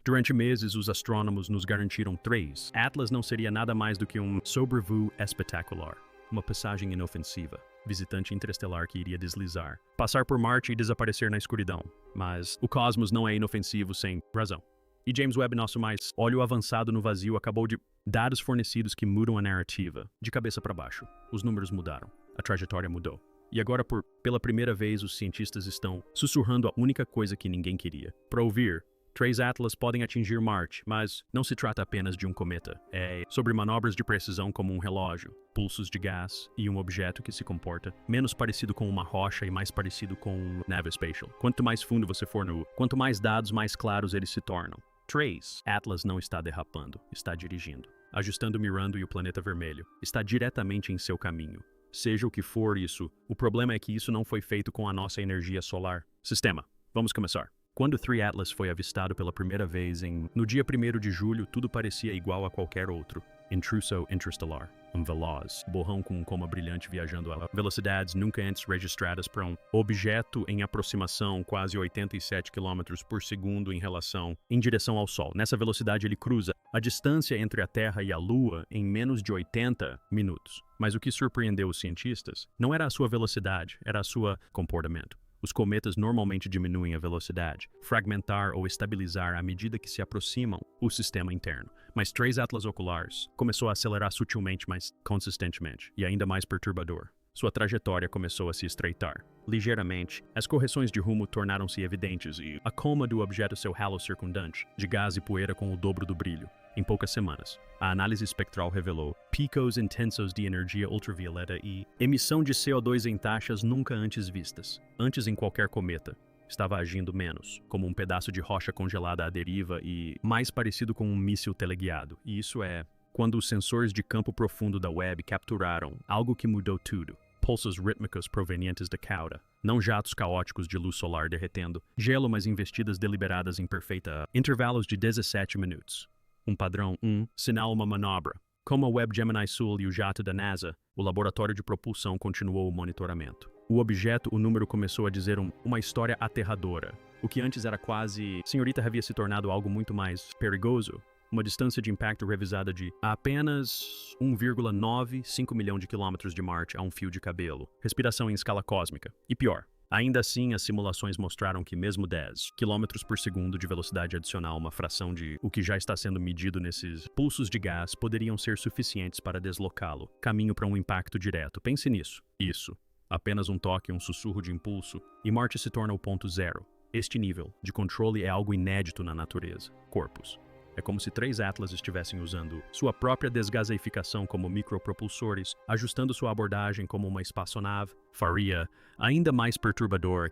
Durante meses, os astrônomos nos garantiram 3. Atlas não seria nada mais do que um sobrevoo espetacular, uma passagem inofensiva, visitante interestelar que iria deslizar, passar por Marte e desaparecer na escuridão. Mas o cosmos não é inofensivo sem razão. E James Webb, nosso mais olho avançado no vazio, acabou de dados fornecidos que mudam a narrativa, de cabeça para baixo. Os números mudaram, a trajetória mudou. E agora, pela primeira vez, os cientistas estão sussurrando a única coisa que ninguém queria. Para ouvir, 3 Atlas podem atingir Marte, mas não se trata apenas de um cometa. É sobre manobras de precisão como um relógio, pulsos de gás e um objeto que se comporta menos parecido com uma rocha e mais parecido com uma nave espacial. Quanto mais fundo você for quanto mais dados, mais claros eles se tornam. 3. Atlas não está derrapando, está dirigindo, ajustando Mirando e o planeta vermelho. Está diretamente em seu caminho. Seja o que for isso, o problema é que isso não foi feito com a nossa energia solar. Sistema, vamos começar. Quando 3 Atlas foi avistado pela primeira vez no dia 1º de julho, tudo parecia igual a qualquer outro. Intruso interstellar, um veloz, borrão com um coma brilhante viajando a velocidades nunca antes registradas para um objeto em aproximação quase 87 km por segundo em direção ao Sol. Nessa velocidade ele cruza a distância entre a Terra e a Lua em menos de 80 minutos. Mas o que surpreendeu os cientistas não era a sua velocidade, era a sua comportamento. Os cometas normalmente diminuem a velocidade, fragmentar ou estabilizar à medida que se aproximam o sistema interno. Mas 3 Atlas oculares começou a acelerar sutilmente, mas consistentemente, e ainda mais perturbador. Sua trajetória começou a se estreitar. Ligeiramente, as correções de rumo tornaram-se evidentes e a coma do objeto seu halo circundante, de gás e poeira com o dobro do brilho. Em poucas semanas, a análise espectral revelou picos intensos de energia ultravioleta e emissão de CO2 em taxas nunca antes vistas. Antes em qualquer cometa, estava agindo menos, como um pedaço de rocha congelada à deriva e mais parecido com um míssil teleguiado. E isso é quando os sensores de campo profundo da Webb capturaram algo que mudou tudo. Pulsos rítmicos provenientes da cauda, não jatos caóticos de luz solar derretendo, gelo mas investidas deliberadas em perfeita intervalos de 17 minutos. Um padrão, sinal uma manobra. Como a Webb Gemini Sul e o jato da NASA, o laboratório de propulsão continuou o monitoramento. O objeto, o número começou a dizer uma história aterradora. O que antes era quase... Senhorita havia se tornado algo muito mais perigoso. Uma distância de impacto revisada de apenas 1,95 milhão de quilômetros de Marte a um fio de cabelo. Respiração em escala cósmica. E pior, ainda assim as simulações mostraram que mesmo 10 km por segundo de velocidade adicional, uma fração de o que já está sendo medido nesses pulsos de gás, poderiam ser suficientes para deslocá-lo. Caminho para um impacto direto. Pense nisso. Isso. Apenas um toque, um sussurro de impulso, e Marte se torna o ponto zero. Este nível de controle é algo inédito na natureza. Corpos. É como se 3 Atlas estivessem usando sua própria desgaseificação como micropropulsores, ajustando sua abordagem como uma espaçonave. Faria ainda mais perturbador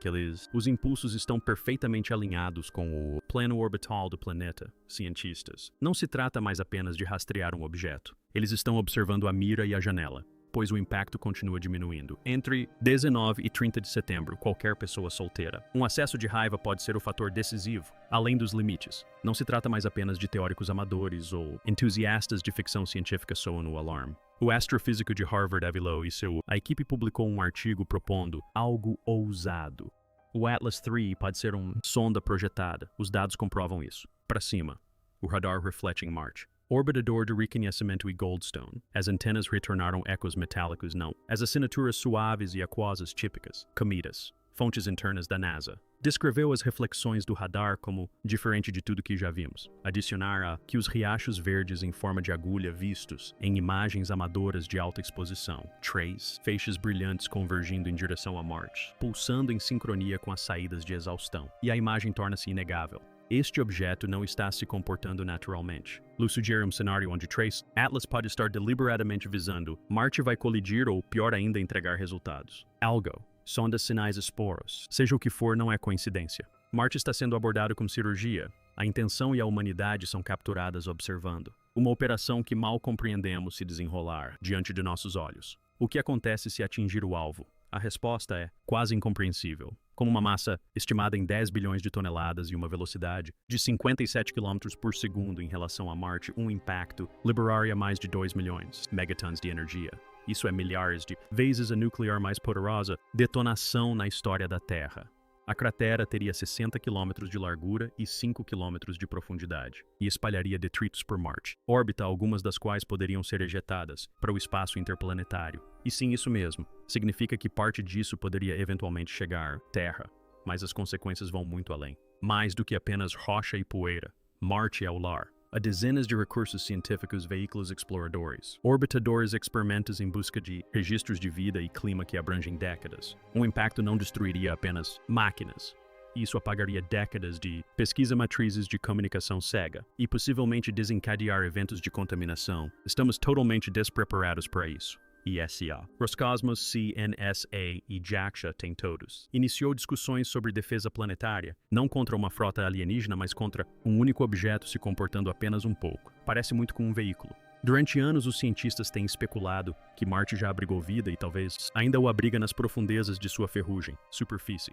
os impulsos estão perfeitamente alinhados com o plano orbital do planeta. Cientistas. Não se trata mais apenas de rastrear um objeto. Eles estão observando a mira e a janela, pois o impacto continua diminuindo. Entre 19 e 30 de setembro, qualquer pessoa solteira. Um acesso de raiva pode ser o fator decisivo, além dos limites. Não se trata mais apenas de teóricos amadores ou entusiastas de ficção científica soam no alarme. O astrofísico de Harvard Avilou e a equipe publicou um artigo propondo algo ousado. O Atlas III pode ser uma sonda projetada. Os dados comprovam isso. Para cima, o radar reflete em Marte. Orbitador de reconhecimento e Goldstone. As antenas retornaram ecos metálicos não. As assinaturas suaves e aquosas típicas. Comidas. Fontes internas da NASA. Descreveu as reflexões do radar como diferente de tudo que já vimos. Adicionar a que os riachos verdes em forma de agulha vistos em imagens amadoras de alta exposição. Trace. Feixes brilhantes convergindo em direção a Marte, pulsando em sincronia com as saídas de exaustão. E a imagem torna-se inegável. Este objeto não está se comportando naturalmente. Luz sugere um cenário onde 3 Atlas pode estar deliberadamente visando Marte vai colidir ou, pior ainda, entregar resultados. Algo. Sondas sinais esporos. Seja o que for, não é coincidência. Marte está sendo abordado com cirurgia. A intenção e a humanidade são capturadas observando. Uma operação que mal compreendemos se desenrolar diante de nossos olhos. O que acontece se atingir o alvo? A resposta é quase incompreensível. Com uma massa estimada em 10 bilhões de toneladas e uma velocidade de 57 km por segundo em relação a Marte, um impacto liberaria mais de 2 milhões megatons de energia. Isso é milhares de vezes a nuclear mais poderosa detonação na história da Terra. A cratera teria 60 km de largura e 5 km de profundidade, e espalharia detritos por Marte, órbita algumas das quais poderiam ser ejetadas para o espaço interplanetário. E sim, isso mesmo, significa que parte disso poderia eventualmente chegar à Terra, mas as consequências vão muito além. Mais do que apenas rocha e poeira, Marte é o lar. Há dezenas de recursos científicos, veículos exploradores, orbitadores, experimentos em busca de registros de vida e clima que abrangem décadas. Um impacto não destruiria apenas máquinas. Isso apagaria décadas de pesquisa, matrizes de comunicação cega e possivelmente desencadear eventos de contaminação. Estamos totalmente despreparados para isso. ESA. Roscosmos, CNSA e JAXA têm todos. Iniciou discussões sobre defesa planetária, não contra uma frota alienígena, mas contra um único objeto se comportando apenas um pouco. Parece muito com um veículo. Durante anos, os cientistas têm especulado que Marte já abrigou vida e talvez ainda o abriga nas profundezas de sua ferrugem, superfície.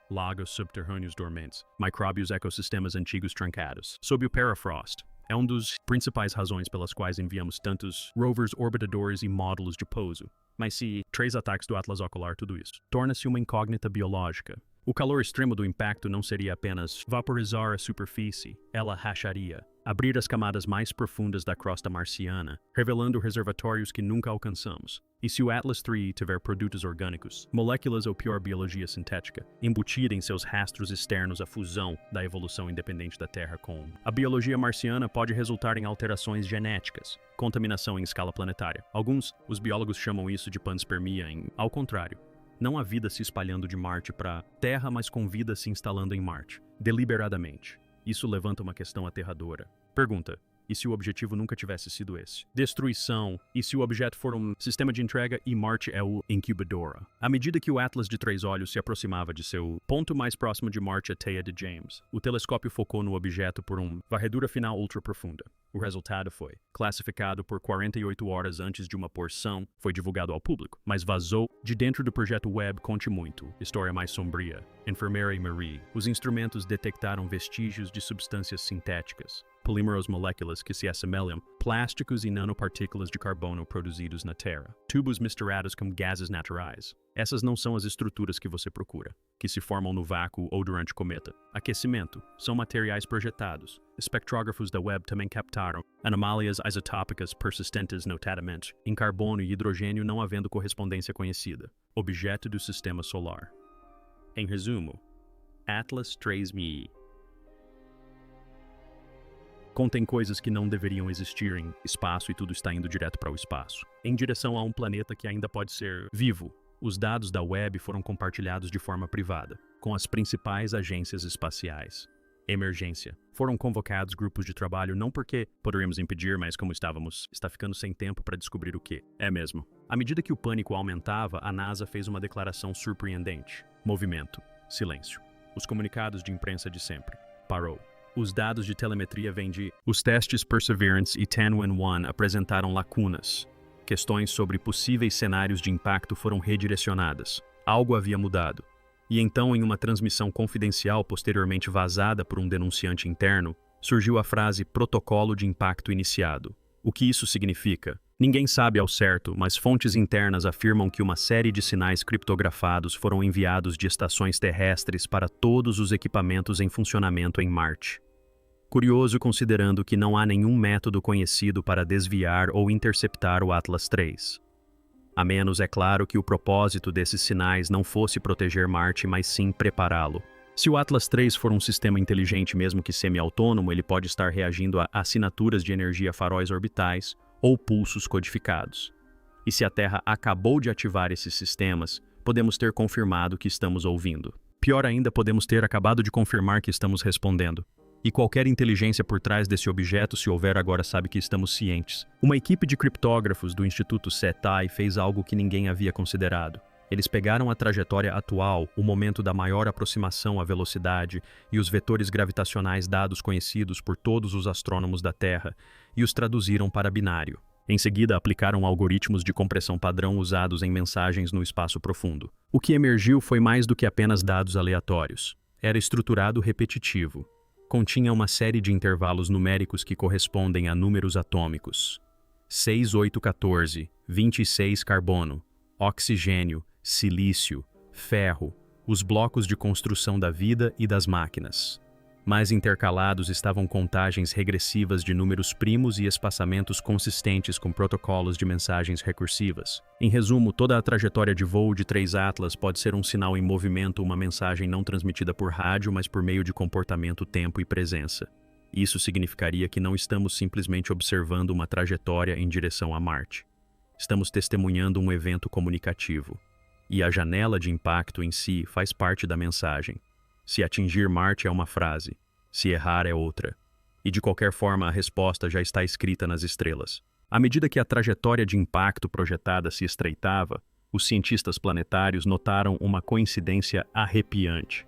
Lagos subterrâneos dormentes, micróbios, ecossistemas antigos trancados. Sob o permafrost. É uma das principais razões pelas quais enviamos tantos rovers, orbitadores e módulos de pouso. Mas se 3 ataques do Atlas Ocular tudo isso, torna-se uma incógnita biológica. O calor extremo do impacto não seria apenas vaporizar a superfície, ela racharia, abrir as camadas mais profundas da crosta marciana, revelando reservatórios que nunca alcançamos. E se o Atlas III tiver produtos orgânicos, moléculas ou pior biologia sintética, embutida em seus rastros externos a fusão da evolução independente da Terra com a biologia marciana pode resultar em alterações genéticas, contaminação em escala planetária. Os biólogos chamam isso de panspermia. Ao contrário, não há vida se espalhando de Marte para Terra, mas com vida se instalando em Marte, deliberadamente. Isso levanta uma questão aterradora. Pergunta: e se o objetivo nunca tivesse sido esse? Destruição. E se o objeto for um sistema de entrega e Marte é o incubadora? À medida que o Atlas de 3 olhos se aproximava de seu ponto mais próximo de Marte, a teia de James, o telescópio focou no objeto por uma varredura final ultra profunda. O resultado foi classificado por 48 horas antes de uma porção foi divulgado ao público, mas vazou de dentro do projeto Webb. Conte muito. História mais sombria. Enfermeira e Marie. Os instrumentos detectaram vestígios de substâncias sintéticas, polímeros, moléculas que se assemelham, plásticos e nanopartículas de carbono produzidos na Terra, tubos misturados com gases naturais. Essas não são as estruturas que você procura, que se formam no vácuo ou durante cometa. Aquecimento. São materiais projetados. Espectrógrafos da Webb também captaram anomalias isotópicas persistentes, notadamente em carbono e hidrogênio, não havendo correspondência conhecida. Objeto do Sistema Solar. Em resumo, Atlas 3000 contém coisas que não deveriam existir em espaço e tudo está indo direto para o espaço, em direção a um planeta que ainda pode ser vivo. Os dados da Webb foram compartilhados de forma privada, com as principais agências espaciais. Emergência. Foram convocados grupos de trabalho não porque poderíamos impedir, mas como está ficando sem tempo para descobrir o que. É mesmo. À medida que o pânico aumentava, a NASA fez uma declaração surpreendente. Movimento. Silêncio. Os comunicados de imprensa de sempre. Parou. Os dados de telemetria vêm de... Os testes Perseverance e Tianwen-1 apresentaram lacunas. Questões sobre possíveis cenários de impacto foram redirecionadas. Algo havia mudado. E então, em uma transmissão confidencial posteriormente vazada por um denunciante interno, surgiu a frase protocolo de impacto iniciado. O que isso significa? Ninguém sabe ao certo, mas fontes internas afirmam que uma série de sinais criptografados foram enviados de estações terrestres para todos os equipamentos em funcionamento em Marte. Curioso considerando que não há nenhum método conhecido para desviar ou interceptar o Atlas III. A menos, é claro, que o propósito desses sinais não fosse proteger Marte, mas sim prepará-lo. Se o Atlas III for um sistema inteligente, mesmo que semi-autônomo, ele pode estar reagindo a assinaturas de energia faróis orbitais ou pulsos codificados. E se a Terra acabou de ativar esses sistemas, podemos ter confirmado que estamos ouvindo. Pior ainda, podemos ter acabado de confirmar que estamos respondendo. E qualquer inteligência por trás desse objeto, se houver agora, sabe que estamos cientes. Uma equipe de criptógrafos do Instituto CETAI fez algo que ninguém havia considerado. Eles pegaram a trajetória atual, o momento da maior aproximação à velocidade e os vetores gravitacionais dados conhecidos por todos os astrônomos da Terra e os traduziram para binário. Em seguida, aplicaram algoritmos de compressão padrão usados em mensagens no espaço profundo. O que emergiu foi mais do que apenas dados aleatórios. Era estruturado repetitivo. Continha uma série de intervalos numéricos que correspondem a números atômicos. 6, 8, 14, 26 carbono, oxigênio, silício, ferro, os blocos de construção da vida e das máquinas. Mais intercalados estavam contagens regressivas de números primos e espaçamentos consistentes com protocolos de mensagens recursivas. Em resumo, toda a trajetória de voo de 3 Atlas pode ser um sinal em movimento, uma mensagem não transmitida por rádio, mas por meio de comportamento, tempo e presença. Isso significaria que não estamos simplesmente observando uma trajetória em direção a Marte. Estamos testemunhando um evento comunicativo. E a janela de impacto em si faz parte da mensagem. Se atingir Marte é uma frase, se errar é outra. E de qualquer forma a resposta já está escrita nas estrelas. À medida que a trajetória de impacto projetada se estreitava, os cientistas planetários notaram uma coincidência arrepiante.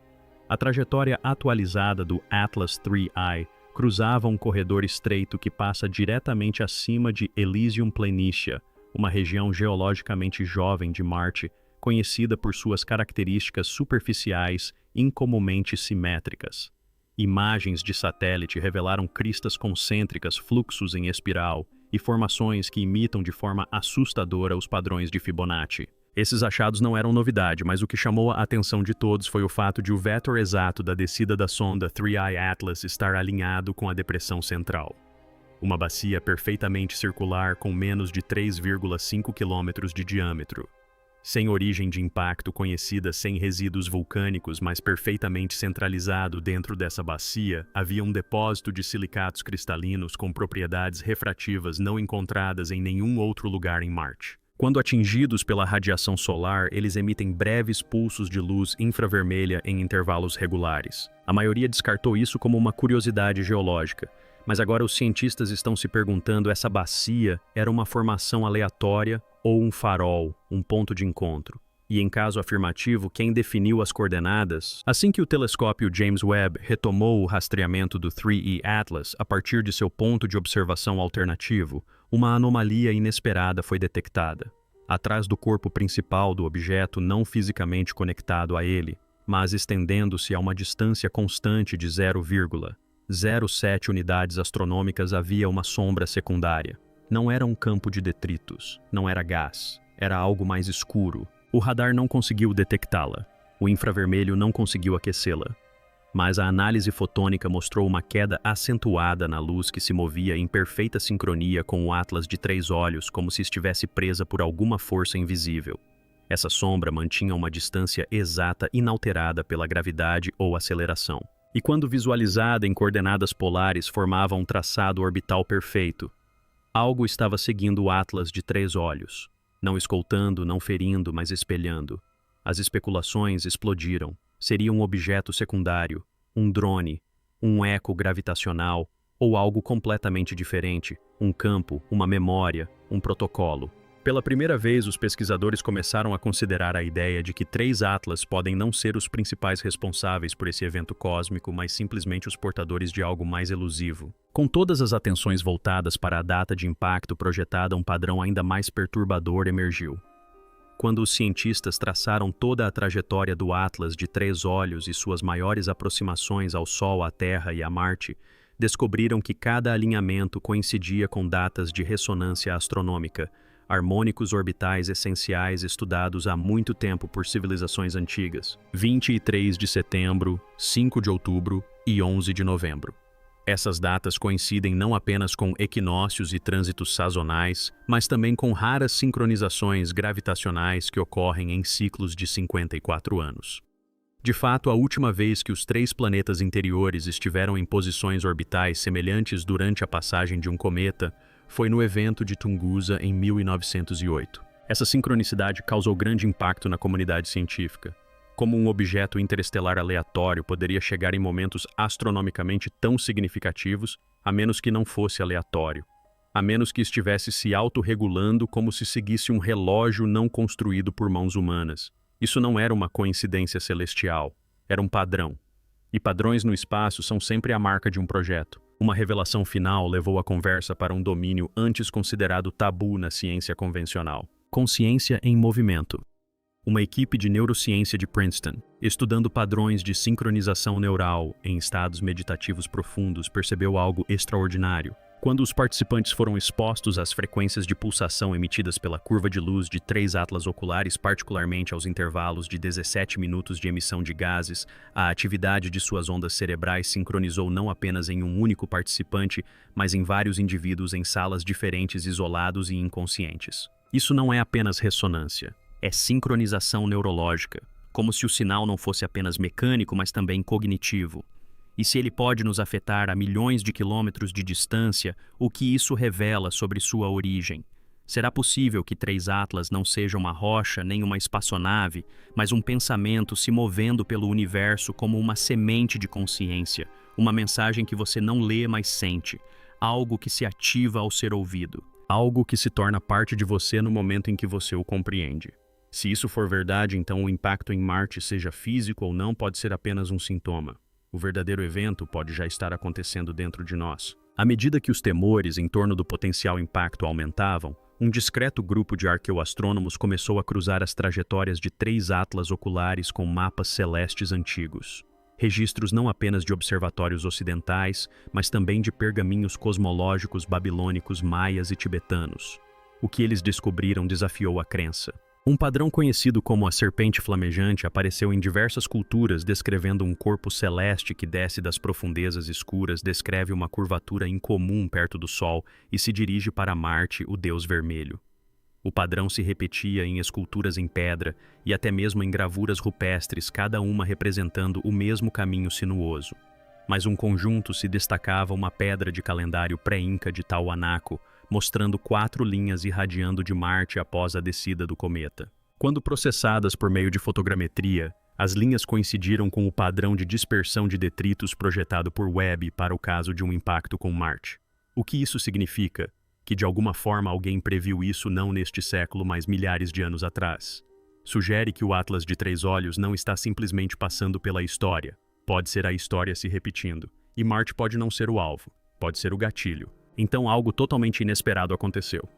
A trajetória atualizada do Atlas IIII cruzava um corredor estreito que passa diretamente acima de Elysium Planitia, uma região geologicamente jovem de Marte, conhecida por suas características superficiais incomumente simétricas. Imagens de satélite revelaram cristas concêntricas, fluxos em espiral e formações que imitam de forma assustadora os padrões de Fibonacci. Esses achados não eram novidade, mas o que chamou a atenção de todos foi o fato de o vetor exato da descida da sonda 3I Atlas estar alinhado com a depressão central. Uma bacia perfeitamente circular com menos de 3,5 km de diâmetro. Sem origem de impacto conhecida, sem resíduos vulcânicos, mas perfeitamente centralizado dentro dessa bacia, havia um depósito de silicatos cristalinos com propriedades refrativas não encontradas em nenhum outro lugar em Marte. Quando atingidos pela radiação solar, eles emitem breves pulsos de luz infravermelha em intervalos regulares. A maioria descartou isso como uma curiosidade geológica, mas agora os cientistas estão se perguntando: essa bacia era uma formação aleatória ou um farol, um ponto de encontro? E em caso afirmativo, quem definiu as coordenadas? Assim que o telescópio James Webb retomou o rastreamento do 3E Atlas a partir de seu ponto de observação alternativo, uma anomalia inesperada foi detectada. Atrás do corpo principal do objeto, não fisicamente conectado a ele, mas estendendo-se a uma distância constante de 0,07 unidades astronômicas, havia uma sombra secundária. Não era um campo de detritos, não era gás, era algo mais escuro. O radar não conseguiu detectá-la, o infravermelho não conseguiu aquecê-la. Mas a análise fotônica mostrou uma queda acentuada na luz que se movia em perfeita sincronia com o Atlas de 3 olhos, como se estivesse presa por alguma força invisível. Essa sombra mantinha uma distância exata inalterada pela gravidade ou aceleração. E quando visualizada em coordenadas polares, formava um traçado orbital perfeito. Algo estava seguindo o Atlas de 3 olhos. Não escoltando, não ferindo, mas espelhando. As especulações explodiram. Seria um objeto secundário, um drone, um eco gravitacional ou algo completamente diferente, um campo, uma memória, um protocolo. Pela primeira vez, os pesquisadores começaram a considerar a ideia de que 3 Atlas podem não ser os principais responsáveis por esse evento cósmico, mas simplesmente os portadores de algo mais elusivo. Com todas as atenções voltadas para a data de impacto projetada, um padrão ainda mais perturbador emergiu. Quando os cientistas traçaram toda a trajetória do Atlas de 3 olhos e suas maiores aproximações ao Sol, à Terra e a Marte, descobriram que cada alinhamento coincidia com datas de ressonância astronômica, harmônicos orbitais essenciais estudados há muito tempo por civilizações antigas: 23 de setembro, 5 de outubro e 11 de novembro. Essas datas coincidem não apenas com equinócios e trânsitos sazonais, mas também com raras sincronizações gravitacionais que ocorrem em ciclos de 54 anos. De fato, a última vez que os 3 planetas interiores estiveram em posições orbitais semelhantes durante a passagem de um cometa foi no evento de Tunguska em 1908. Essa sincronicidade causou grande impacto na comunidade científica. Como um objeto interestelar aleatório poderia chegar em momentos astronomicamente tão significativos, a menos que não fosse aleatório, a menos que estivesse se autorregulando como se seguisse um relógio não construído por mãos humanas. Isso não era uma coincidência celestial, era um padrão. E padrões no espaço são sempre a marca de um projeto. Uma revelação final levou a conversa para um domínio antes considerado tabu na ciência convencional: consciência em movimento. Uma equipe de neurociência de Princeton, estudando padrões de sincronização neural em estados meditativos profundos, percebeu algo extraordinário. Quando os participantes foram expostos às frequências de pulsação emitidas pela curva de luz de 3 atlas oculares, particularmente aos intervalos de 17 minutos de emissão de gases, a atividade de suas ondas cerebrais sincronizou não apenas em um único participante, mas em vários indivíduos em salas diferentes, isolados e inconscientes. Isso não é apenas ressonância, é sincronização neurológica, como se o sinal não fosse apenas mecânico, mas também cognitivo. E se ele pode nos afetar a milhões de quilômetros de distância, o que isso revela sobre sua origem? Será possível que 3 atlas não seja uma rocha nem uma espaçonave, mas um pensamento se movendo pelo universo como uma semente de consciência, uma mensagem que você não lê, mas sente, algo que se ativa ao ser ouvido, algo que se torna parte de você no momento em que você o compreende? Se isso for verdade, então o impacto em Marte, seja físico ou não, pode ser apenas um sintoma. O verdadeiro evento pode já estar acontecendo dentro de nós. À medida que os temores em torno do potencial impacto aumentavam, um discreto grupo de arqueoastrônomos começou a cruzar as trajetórias de 3 atlas oculares com mapas celestes antigos. Registros não apenas de observatórios ocidentais, mas também de pergaminhos cosmológicos babilônicos, maias e tibetanos. O que eles descobriram desafiou a crença. Um padrão conhecido como a serpente flamejante apareceu em diversas culturas, descrevendo um corpo celeste que desce das profundezas escuras, descreve uma curvatura incomum perto do Sol e se dirige para Marte, o deus vermelho. O padrão se repetia em esculturas em pedra e até mesmo em gravuras rupestres, cada uma representando o mesmo caminho sinuoso. Mas um conjunto se destacava, uma pedra de calendário pré-inca de Tiahuanaco, mostrando 4 linhas irradiando de Marte após a descida do cometa. Quando processadas por meio de fotogrametria, as linhas coincidiram com o padrão de dispersão de detritos projetado por Webb para o caso de um impacto com Marte. O que isso significa? Que de alguma forma alguém previu isso não neste século, mas milhares de anos atrás. Sugere que o Atlas de 3 olhos não está simplesmente passando pela história. Pode ser a história se repetindo. E Marte pode não ser o alvo, pode ser o gatilho. Então algo totalmente inesperado aconteceu.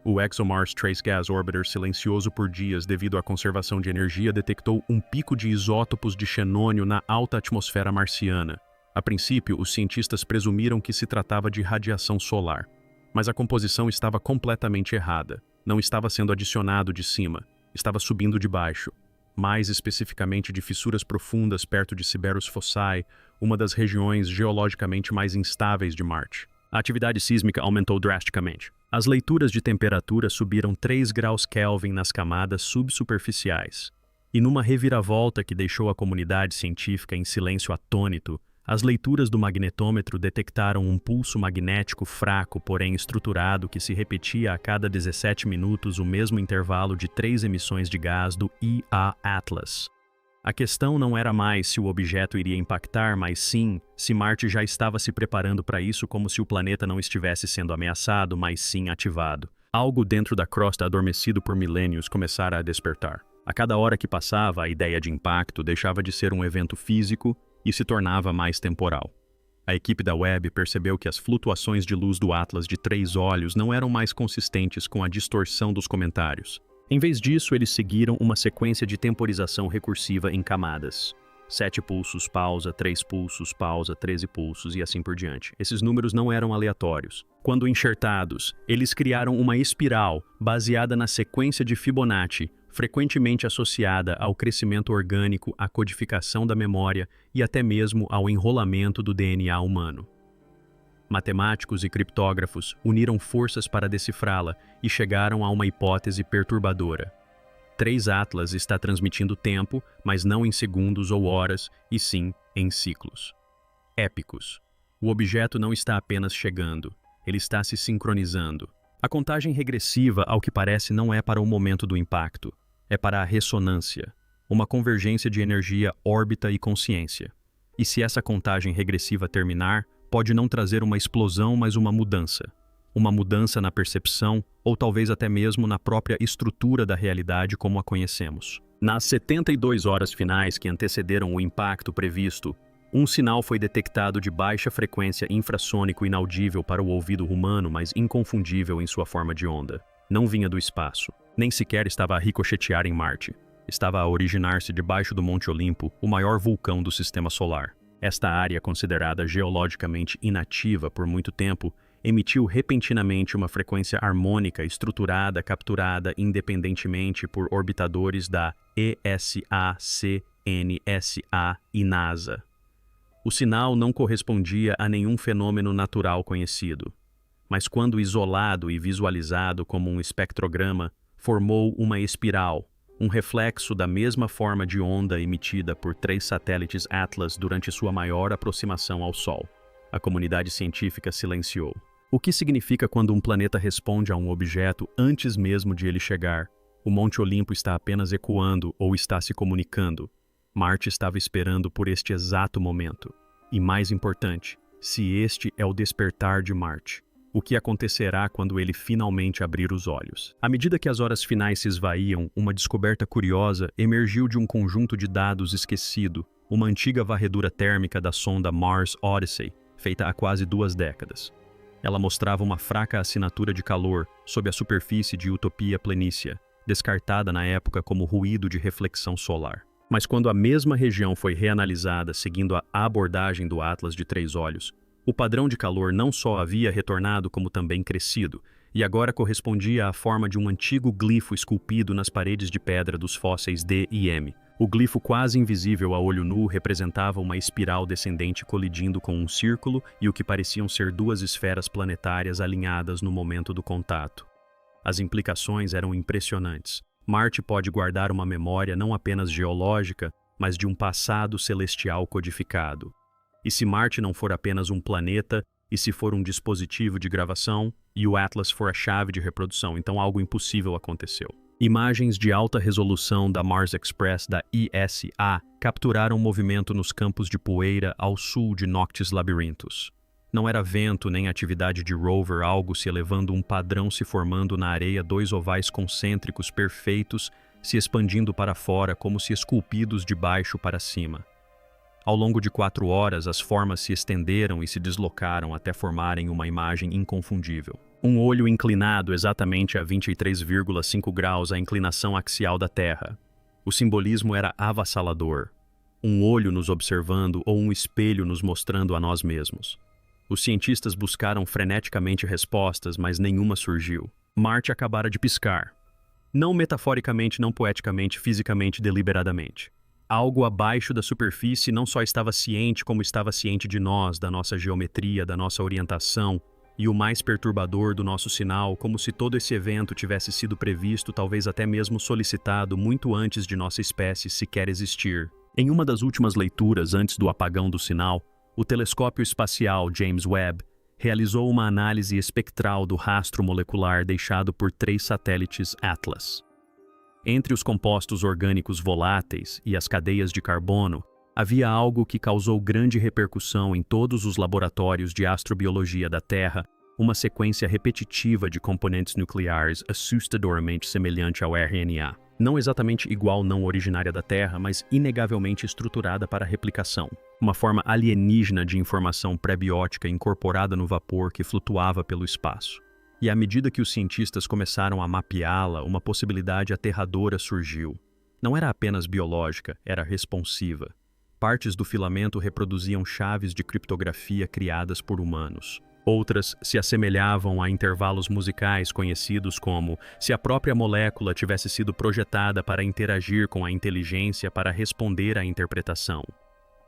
O ExoMars Trace Gas Orbiter, silencioso por dias devido à conservação de energia, detectou um pico de isótopos de xenônio na alta atmosfera marciana. A princípio, os cientistas presumiram que se tratava de radiação solar. Mas a composição estava completamente errada. Não estava sendo adicionado de cima, estava subindo de baixo. Mais especificamente de fissuras profundas perto de Cerberus Fossae, uma das regiões geologicamente mais instáveis de Marte. A atividade sísmica aumentou drasticamente. As leituras de temperatura subiram 3 graus Kelvin nas camadas subsuperficiais. E numa reviravolta que deixou a comunidade científica em silêncio atônito, as leituras do magnetômetro detectaram um pulso magnético fraco, porém estruturado, que se repetia a cada 17 minutos, o mesmo intervalo de 3 emissões de gás do Ia Atlas. A questão não era mais se o objeto iria impactar, mas sim se Marte já estava se preparando para isso, como se o planeta não estivesse sendo ameaçado, mas sim ativado. Algo dentro da crosta adormecido por milênios começara a despertar. A cada hora que passava, a ideia de impacto deixava de ser um evento físico e se tornava mais temporal. A equipe da Webb percebeu que as flutuações de luz do Atlas de 3 olhos não eram mais consistentes com a distorção dos comentários. Em vez disso, eles seguiram uma sequência de temporização recursiva em camadas. 7 pulsos, pausa, 3 pulsos, pausa, 13 pulsos e assim por diante. Esses números não eram aleatórios. Quando enxertados, eles criaram uma espiral baseada na sequência de Fibonacci, frequentemente associada ao crescimento orgânico, à codificação da memória e até mesmo ao enrolamento do DNA humano. Matemáticos e criptógrafos uniram forças para decifrá-la e chegaram a uma hipótese perturbadora. 3 Atlas está transmitindo tempo, mas não em segundos ou horas, e sim em ciclos épicos. O objeto não está apenas chegando, ele está se sincronizando. A contagem regressiva, ao que parece, não é para o momento do impacto, é para a ressonância, uma convergência de energia, órbita e consciência. E se essa contagem regressiva terminar, pode não trazer uma explosão, mas uma mudança. Uma mudança na percepção, ou talvez até mesmo na própria estrutura da realidade como a conhecemos. Nas 72 horas finais que antecederam o impacto previsto, um sinal foi detectado de baixa frequência infrassônico inaudível para o ouvido humano, mas inconfundível em sua forma de onda. Não vinha do espaço, nem sequer estava a ricochetear em Marte. Estava a originar-se debaixo do Monte Olimpo, o maior vulcão do Sistema Solar. Esta área, considerada geologicamente inativa por muito tempo, emitiu repentinamente uma frequência harmônica estruturada capturada independentemente por orbitadores da ESA, CNSA e NASA. O sinal não correspondia a nenhum fenômeno natural conhecido, mas quando isolado e visualizado como um espectrograma, formou uma espiral, um reflexo da mesma forma de onda emitida por 3 satélites Atlas durante sua maior aproximação ao Sol. A comunidade científica silenciou. O que significa quando um planeta responde a um objeto antes mesmo de ele chegar? O Monte Olimpo está apenas ecoando ou está se comunicando. Marte estava esperando por este exato momento. E mais importante, se este é o despertar de Marte, o que acontecerá quando ele finalmente abrir os olhos? À medida que as horas finais se esvaíam, uma descoberta curiosa emergiu de um conjunto de dados esquecido, uma antiga varredura térmica da sonda Mars Odyssey, feita há quase 2 décadas. Ela mostrava uma fraca assinatura de calor sob a superfície de Utopia Planitia, descartada na época como ruído de reflexão solar. Mas quando a mesma região foi reanalisada seguindo a abordagem do Atlas de 3 olhos, o padrão de calor não só havia retornado como também crescido, e agora correspondia à forma de um antigo glifo esculpido nas paredes de pedra dos fósseis D e M. O glifo quase invisível a olho nu representava uma espiral descendente colidindo com um círculo e o que pareciam ser 2 esferas planetárias alinhadas no momento do contato. As implicações eram impressionantes. Marte pode guardar uma memória não apenas geológica, mas de um passado celestial codificado. E se Marte não for apenas um planeta, e se for um dispositivo de gravação, e o Atlas for a chave de reprodução, então algo impossível aconteceu. Imagens de alta resolução da Mars Express da ESA capturaram movimento nos campos de poeira ao sul de Noctis Labyrinthos. Não era vento nem atividade de rover, algo se elevando, um padrão se formando na areia, 2 ovais concêntricos perfeitos se expandindo para fora como se esculpidos de baixo para cima. Ao longo de 4 horas, as formas se estenderam e se deslocaram até formarem uma imagem inconfundível. Um olho inclinado exatamente a 23,5 graus a inclinação axial da Terra. O simbolismo era avassalador. Um olho nos observando ou um espelho nos mostrando a nós mesmos. Os cientistas buscaram freneticamente respostas, mas nenhuma surgiu. Marte acabara de piscar. Não metaforicamente, não poeticamente, fisicamente, deliberadamente. Algo abaixo da superfície não só estava ciente, como estava ciente de nós, da nossa geometria, da nossa orientação, e o mais perturbador do nosso sinal, como se todo esse evento tivesse sido previsto, talvez até mesmo solicitado muito antes de nossa espécie sequer existir. Em uma das últimas leituras antes do apagão do sinal, o telescópio espacial James Webb realizou uma análise espectral do rastro molecular deixado por 3 satélites Atlas. Entre os compostos orgânicos voláteis e as cadeias de carbono, havia algo que causou grande repercussão em todos os laboratórios de astrobiologia da Terra, uma sequência repetitiva de componentes nucleares assustadoramente semelhante ao RNA. Não exatamente igual não originária da Terra, mas inegavelmente estruturada para replicação. Uma forma alienígena de informação pré-biótica incorporada no vapor que flutuava pelo espaço. E à medida que os cientistas começaram a mapeá-la, uma possibilidade aterradora surgiu. Não era apenas biológica, era responsiva. Partes do filamento reproduziam chaves de criptografia criadas por humanos. Outras se assemelhavam a intervalos musicais conhecidos como se a própria molécula tivesse sido projetada para interagir com a inteligência para responder à interpretação.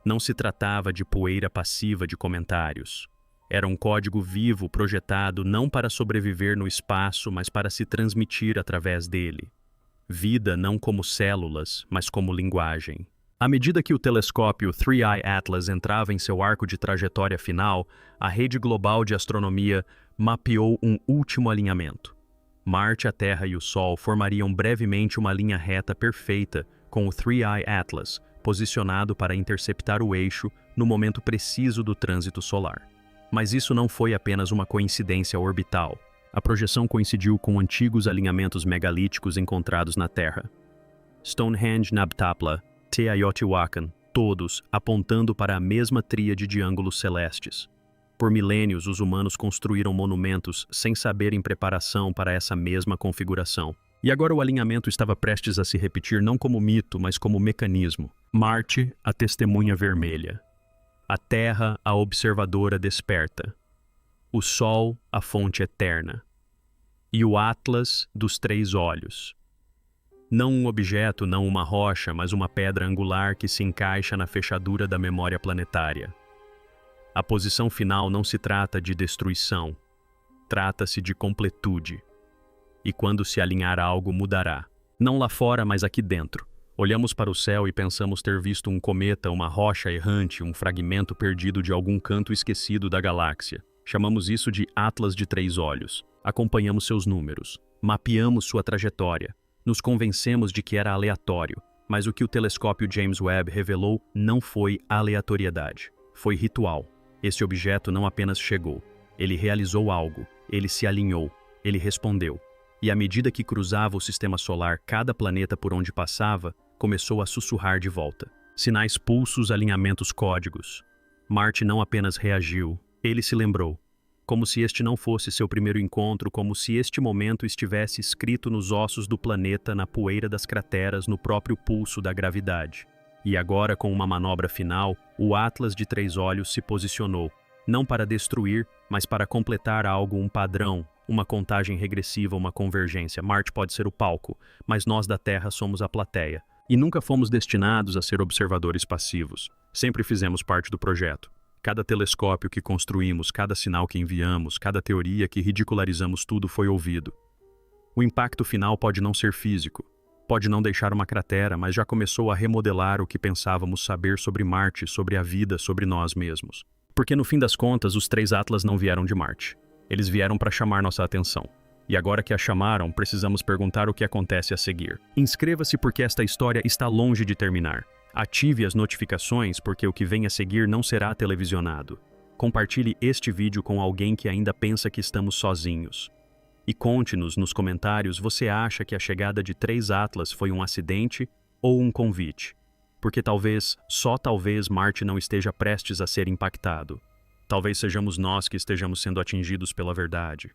Não se tratava de poeira passiva de comentários. Era um código vivo projetado não para sobreviver no espaço, mas para se transmitir através dele. Vida não como células, mas como linguagem. À medida que o telescópio 3i Atlas entrava em seu arco de trajetória final, a rede global de astronomia mapeou um último alinhamento. Marte, a Terra e o Sol formariam brevemente uma linha reta perfeita com o 3i Atlas, posicionado para interceptar o eixo no momento preciso do trânsito solar. Mas isso não foi apenas uma coincidência orbital. A projeção coincidiu com antigos alinhamentos megalíticos encontrados na Terra. Stonehenge, Nabtapla, Teotihuacan, todos apontando para a mesma tríade de ângulos celestes. Por milênios, os humanos construíram monumentos sem saber em preparação para essa mesma configuração. E agora o alinhamento estava prestes a se repetir não como mito, mas como mecanismo. Marte, a testemunha vermelha. A Terra, a observadora desperta. o Sol, a fonte eterna, e o Atlas dos Três Olhos. Não um objeto, não uma rocha, mas uma pedra angular que se encaixa na fechadura da memória planetária. A posição final não se trata de destruição, trata-se de completude. E quando se alinhar algo, mudará. Não lá fora, mas aqui dentro. Olhamos para o céu e pensamos ter visto um cometa, uma rocha errante, um fragmento perdido de algum canto esquecido da galáxia. Chamamos isso de Atlas de Três Olhos. Acompanhamos seus números, mapeamos sua trajetória, nos convencemos de que era aleatório, mas o que o telescópio James Webb revelou não foi aleatoriedade, foi ritual. Esse objeto não apenas chegou, ele realizou algo, ele se alinhou, ele respondeu. E à medida que cruzava o sistema solar, cada planeta por onde passava começou a sussurrar de volta. Sinais, pulsos, alinhamentos, códigos. Marte não apenas reagiu, ele se lembrou. Como se este não fosse seu primeiro encontro, como se este momento estivesse escrito nos ossos do planeta, na poeira das crateras, no próprio pulso da gravidade. E agora, com uma manobra final, o Atlas de Três Olhos se posicionou, não para destruir, mas para completar algo, um padrão, uma contagem regressiva, uma convergência. Marte pode ser o palco, mas nós da Terra somos a plateia. E nunca fomos destinados a ser observadores passivos. Sempre fizemos parte do projeto. Cada telescópio que construímos, cada sinal que enviamos, cada teoria que ridicularizamos, tudo foi ouvido. O impacto final pode não ser físico, pode não deixar uma cratera, mas já começou a remodelar o que pensávamos saber sobre Marte, sobre a vida, sobre nós mesmos. Porque no fim das contas, os três Atlas não vieram de Marte. Eles vieram para chamar nossa atenção. E agora que a chamaram, precisamos perguntar o que acontece a seguir. Inscreva-se porque esta história está longe de terminar. Ative as notificações porque o que vem a seguir não será televisionado. Compartilhe este vídeo com alguém que ainda pensa que estamos sozinhos. E conte-nos nos comentários, você acha que a chegada de três Atlas foi um acidente ou um convite? Porque talvez, só talvez, Marte não esteja prestes a ser impactado. Talvez sejamos nós que estejamos sendo atingidos pela verdade.